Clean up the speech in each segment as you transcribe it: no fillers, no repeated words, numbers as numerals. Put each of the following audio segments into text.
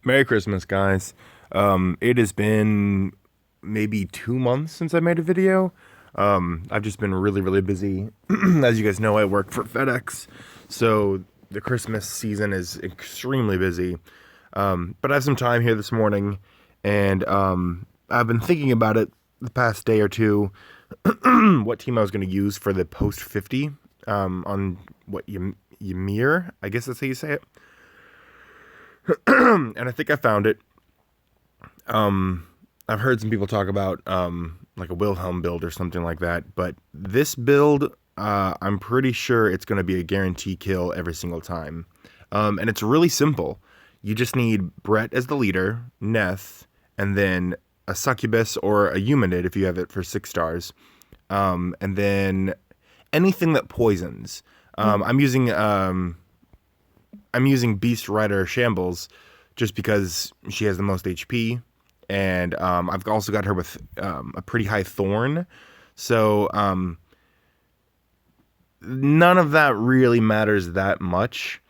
Merry Christmas, guys. It has been maybe 2 months since I made a video. I've just been really, really busy. As you guys know, I work for FedEx, so the Christmas season is extremely busy. But I have some time here this morning, and I've been thinking about it the past day or two, what team I was going to use for the post 50 on Ymir, I guess that's how you say it. And I think I found it. I've heard some people talk about like a Wilhelm build or something like that, but this build, I'm pretty sure it's going to be a guarantee kill every single time. And it's really simple. You just need Brett as the leader, Neth, and then a succubus or a humanid if you have it for 6 stars, and then anything that poisons. I'm using Beast Rider Shambles just because she has the most HP, and I've also got her with a pretty high Thorn. So none of that really matters that much.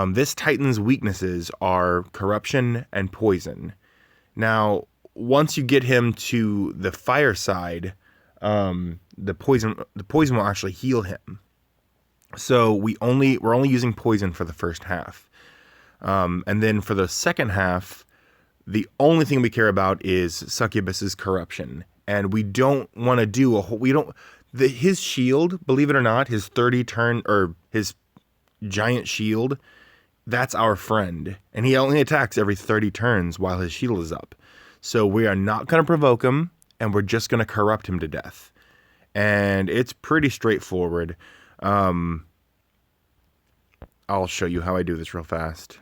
This Titan's weaknesses are corruption and poison. Now, once you get him to the fire side, the poison will actually heal him. So we're only using poison for the first half, and then for the second half, the only thing we care about is Succubus's corruption, and we don't want to do a whole. We don't his shield. Believe it or not, his 30 turn or his giant shield. That's our friend, and he only attacks every 30 turns while his shield is up. So we are not going to provoke him, and we're just going to corrupt him to death, and it's pretty straightforward. I'll show you how I do this real fast.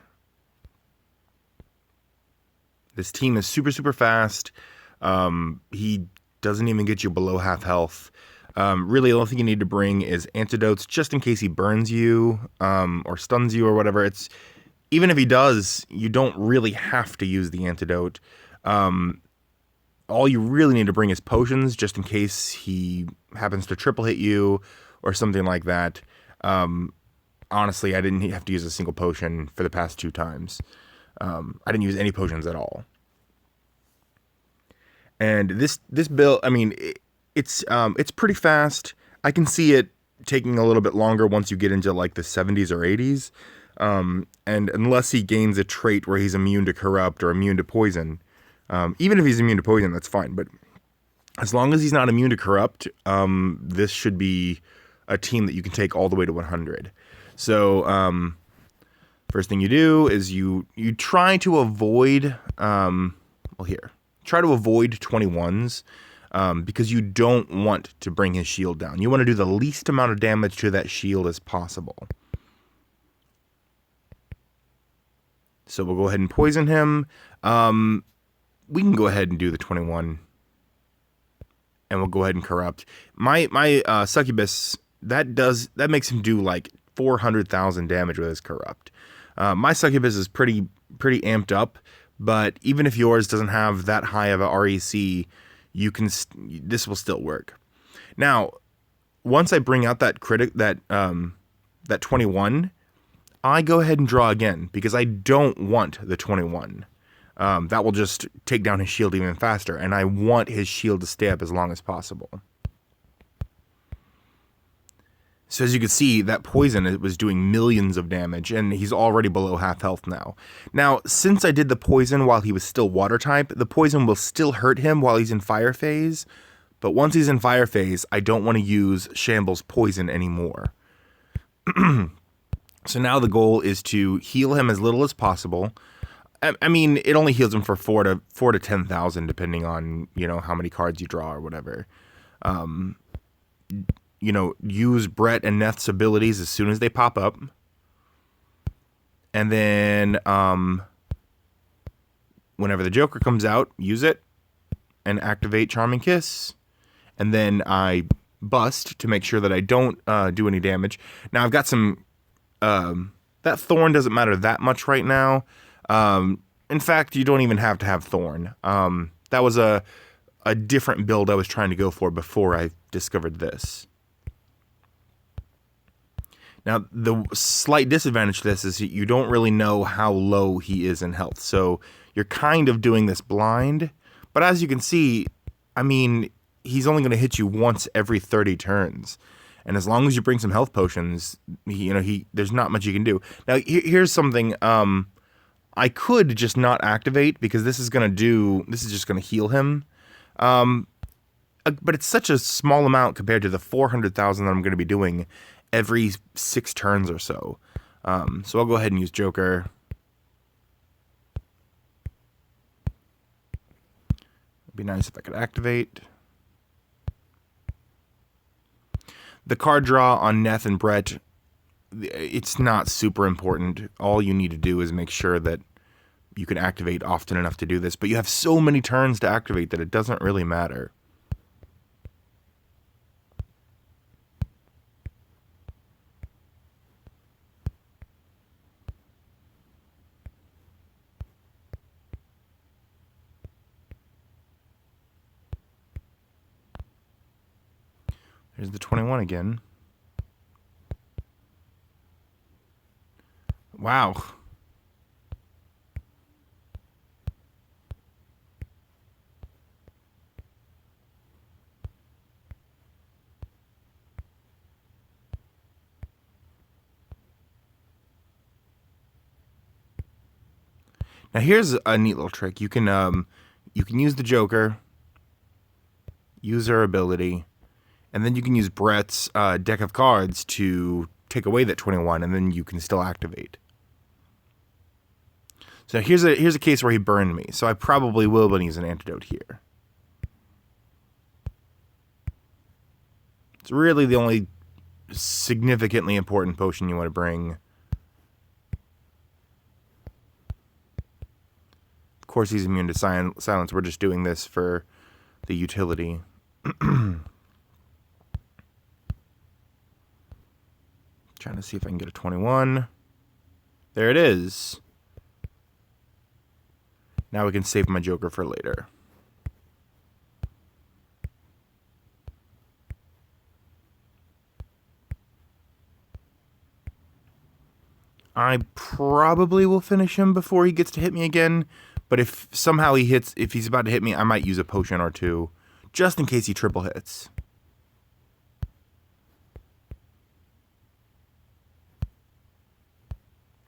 This team is super, super fast. He doesn't even get you below half health. Really, the only thing you need to bring is antidotes, just in case he burns you, or stuns you or whatever. Even if he does, you don't really have to use the antidote. All you really need to bring is potions, just in case he happens to triple hit you or something like that. Honestly, I didn't have to use a single potion for the past 2 times. I didn't use any potions at all. And this build, I mean, it's pretty fast. I can see it taking a little bit longer once you get into like the 70s or 80s. And unless he gains a trait where he's immune to corrupt or immune to poison, even if he's immune to poison, that's fine. But as long as he's not immune to corrupt, this should be a team that you can take all the way to 100. So, first thing you do is you try to avoid, try to avoid 21s, because you don't want to bring his shield down. You want to do the least amount of damage to that shield as possible. So we'll go ahead and poison him. We can go ahead and do the 21, and we'll go ahead and corrupt. My succubus, that makes him do like 400,000 damage with his corrupt. My succubus is pretty amped up, but even if yours doesn't have that high of a REC, this will still work. Now, once I bring out that 21, I go ahead and draw again because I don't want the 21. That will just take down his shield even faster, and I want his shield to stay up as long as possible. So as you can see, that poison, it was doing millions of damage, and he's already below half health now. Now, since I did the poison while he was still water type, the poison will still hurt him while he's in fire phase, but once he's in fire phase, I don't want to use Shambles poison anymore. So now the goal is to heal him as little as possible. I mean, it only heals him for 4 to 10,000, depending on, how many cards you draw or whatever. Use Brett and Neth's abilities as soon as they pop up. And then, whenever the Joker comes out, use it and activate Charming Kiss. And then I bust to make sure that I don't do any damage. Now, I've got some... that Thorn doesn't matter that much right now. In fact, you don't even have to have Thorn. That was a different build I was trying to go for before I discovered this. Now, the slight disadvantage to this is that you don't really know how low he is in health. So you're kind of doing this blind. But as you can see, I mean, he's only going to hit you once every 30 turns. And as long as you bring some health potions, there's not much you can do. Now, here's something I could just not activate because this is just going to heal him. But it's such a small amount compared to the 400,000 that I'm going to be doing every 6 turns or so. So I'll go ahead and use Joker. It'd be nice if I could activate. The card draw on Neth and Brett, it's not super important. All you need to do is make sure that you can activate often enough to do this. But you have so many turns to activate that it doesn't really matter. There's the 21 again. Wow. Now here's a neat little trick. You can use the Joker, use her ability, and then you can use Brett's deck of cards to take away that 21, and then you can still activate. So here's a case where he burned me, so I probably will use an antidote here. It's really the only significantly important potion you want to bring. Of course, he's immune to silence. We're just doing this for the utility. Trying to see if I can get a 21. There it is. Now we can save my Joker for later. I probably will finish him before he gets to hit me again, but if somehow if he's about to hit me, I might use a potion or two, just in case he triple hits.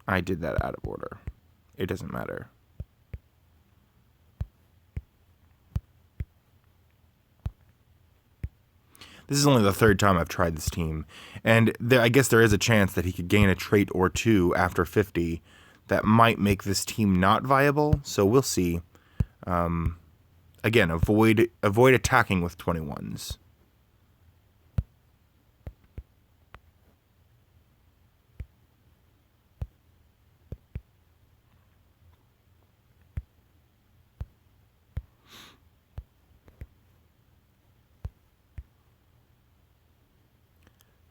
I did that out of order. It doesn't matter. This is only the 3rd time I've tried this team, and I guess there is a chance that he could gain a trait or two after 50 that might make this team not viable, so we'll see. Again, avoid attacking with 21s.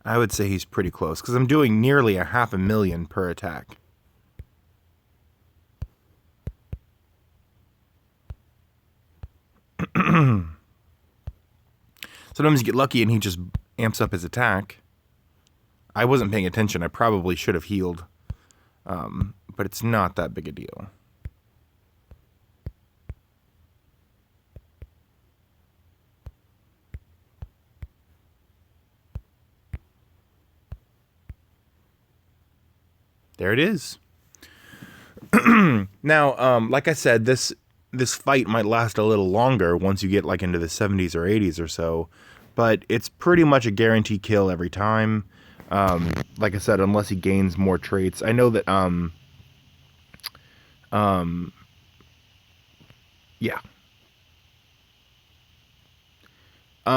I would say he's pretty close, because I'm doing nearly 500,000 per attack. Sometimes you get lucky and he just amps up his attack. I wasn't paying attention. I probably should have healed. But it's not that big a deal. There it is. Now, like I said, this fight might last a little longer once you get like into the 70s or 80s or so, but it's pretty much a guaranteed kill every time. Like I said, unless he gains more traits. I know that yeah.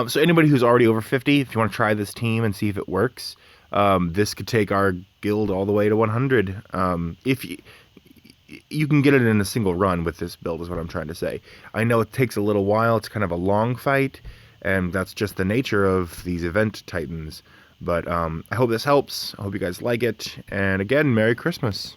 So anybody who's already over 50, if you want to try this team and see if it works, this could take our guild all the way to 100. If you can get it in a single run with this build, is what I'm trying to say. I know it takes a little while. It's kind of a long fight, and that's just the nature of these event titans. But I hope this helps. I hope you guys like it. And again, Merry Christmas.